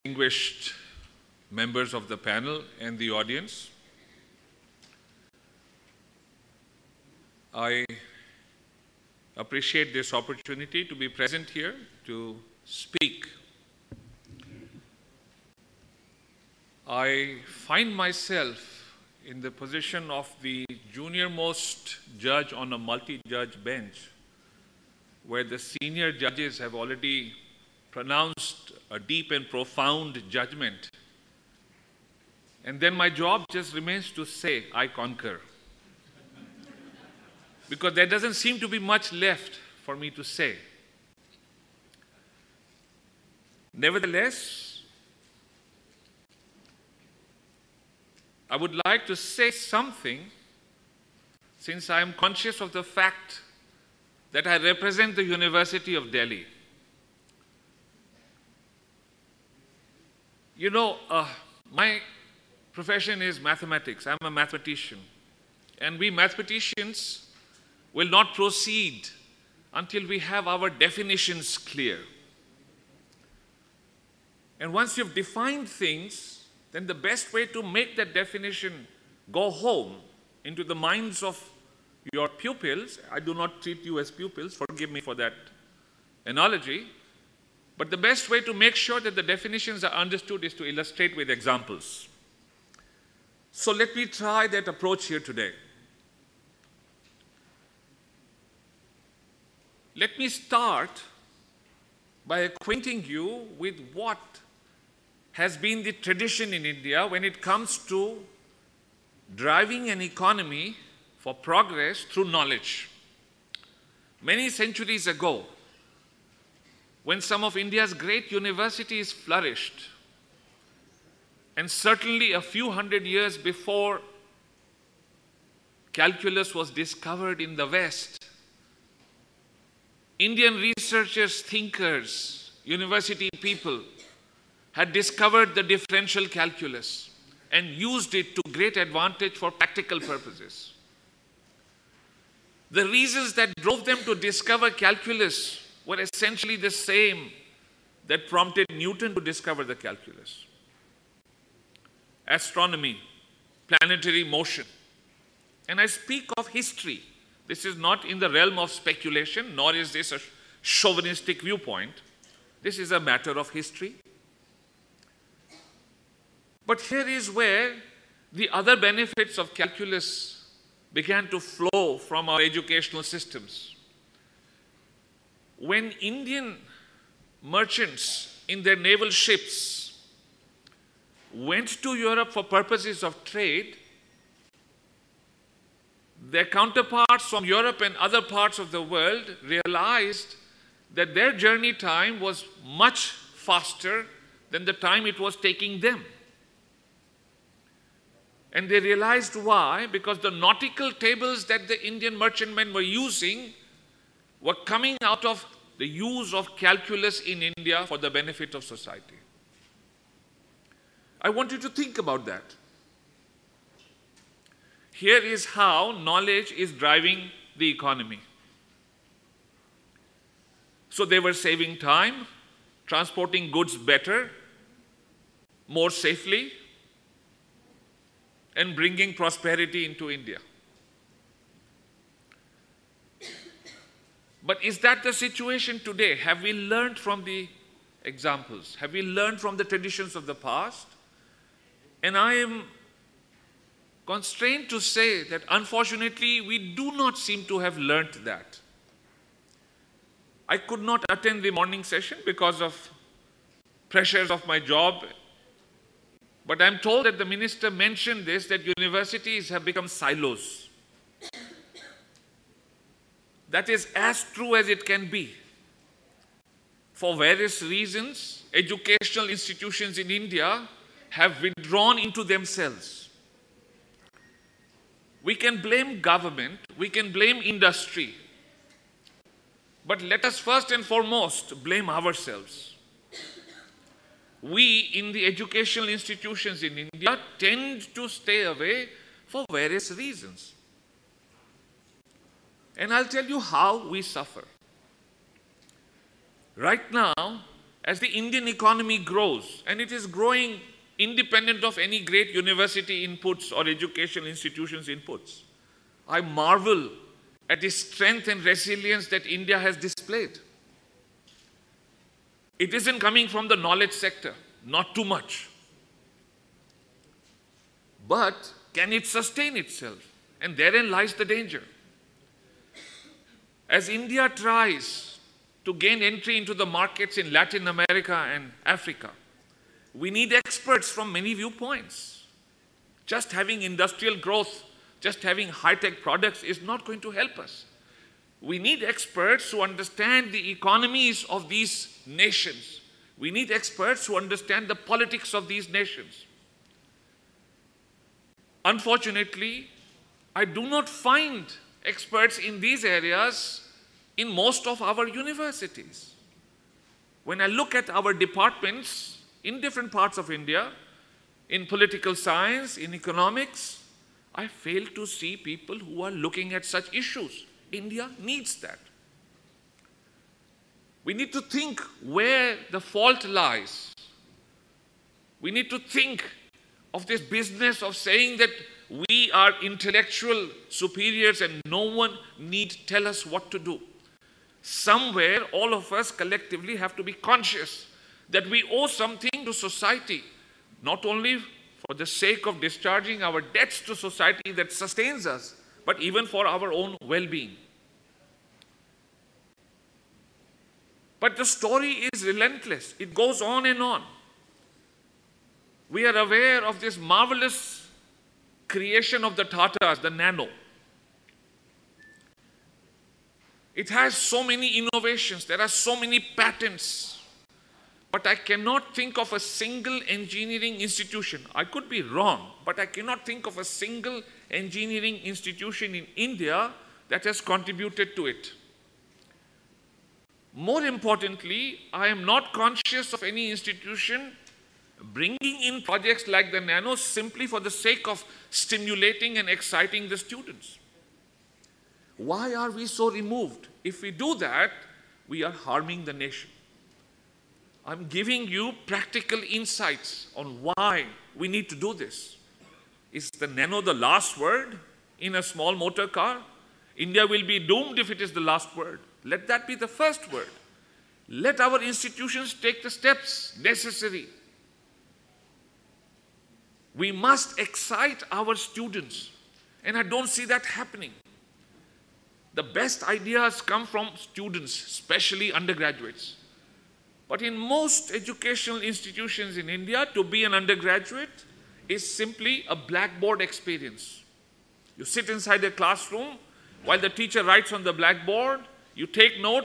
Distinguished members of the panel and the audience, I appreciate this opportunity to be present here to speak. I find myself in the position of the junior-most judge on a multi-judge bench, where the senior judges have already pronounced a deep and profound judgment. And then my job just remains to say, I concur. Because there doesn't seem to be much left for me to say. Nevertheless, I would like to say something, since I am conscious of the fact that I represent the University of Delhi. You know, my profession is mathematics. I'm a mathematician. And we mathematicians will not proceed until we have our definitions clear. And once you've defined things, then the best way to make that definition go home into the minds of your pupils, I do not treat you as pupils, forgive me for that analogy, but the best way to make sure that the definitions are understood is to illustrate with examples. So let me try that approach here today. Let me start by acquainting you with what has been the tradition in India when it comes to driving an economy for progress through knowledge. Many centuries ago, when some of India's great universities flourished, and certainly a few hundred years before calculus was discovered in the West, Indian researchers, thinkers, university people had discovered the differential calculus and used it to great advantage for practical purposes. The reasons that drove them to discover calculus were essentially the same that prompted Newton to discover the calculus. Astronomy, planetary motion. And I speak of history. This is not in the realm of speculation, nor is this a chauvinistic viewpoint. This is a matter of history. But here is where the other benefits of calculus began to flow from our educational systems. When Indian merchants in their naval ships went to Europe for purposes of trade, their counterparts from Europe and other parts of the world realized that their journey time was much faster than the time it was taking them. And they realized why, because the nautical tables that the Indian merchantmen were using were coming out of the use of calculus in India for the benefit of society. I want you to think about that. Here is how knowledge is driving the economy. So they were saving time, transporting goods better, more safely, and bringing prosperity into India. But is that the situation today? Have we learned from the examples? Have we learned from the traditions of the past? And I am constrained to say that unfortunately we do not seem to have learned that. I could not attend the morning session because of pressures of my job. But I'm told that the minister mentioned this, that universities have become silos. That is as true as it can be. For various reasons, educational institutions in India have withdrawn into themselves. We can blame government, we can blame industry, but let us first and foremost blame ourselves. We in the educational institutions in India tend to stay away for various reasons. And I'll tell you how we suffer. Right now, as the Indian economy grows, and it is growing independent of any great university inputs or educational institutions inputs, I marvel at the strength and resilience that India has displayed. It isn't coming from the knowledge sector, not too much. But can it sustain itself? And therein lies the danger. As India tries to gain entry into the markets in Latin America and Africa, we need experts from many viewpoints. Just having industrial growth, just having high-tech products is not going to help us. We need experts who understand the economies of these nations. We need experts who understand the politics of these nations. Unfortunately, I do not find experts in these areas in most of our universities. When I look at our departments in different parts of India, in political science, in economics, I fail to see people who are looking at such issues. India needs that. We need to think where the fault lies. We need to think of this business of saying that we are intellectual superiors and no one need tell us what to do. Somewhere, all of us collectively have to be conscious that we owe something to society, not only for the sake of discharging our debts to society that sustains us, but even for our own well-being. But the story is relentless. It goes on and on. We are aware of this marvelous creation of the Tatas, the Nano. It has so many innovations. There are so many patents. But I cannot think of a single engineering institution. I could be wrong, but I cannot think of a single engineering institution in India that has contributed to it. More importantly, I am not conscious of any institution bringing in projects like the Nano simply for the sake of stimulating and exciting the students. Why are we so removed? If we do that, we are harming the nation. I'm giving you practical insights on why we need to do this. Is the Nano the last word in a small motor car? India will be doomed if it is the last word. Let that be the first word. Let our institutions take the steps necessary. We must excite our students, and I don't see that happening. The best ideas come from students, especially undergraduates. But in most educational institutions in India, to be an undergraduate is simply a blackboard experience. You sit inside a classroom while the teacher writes on the blackboard, you take notes,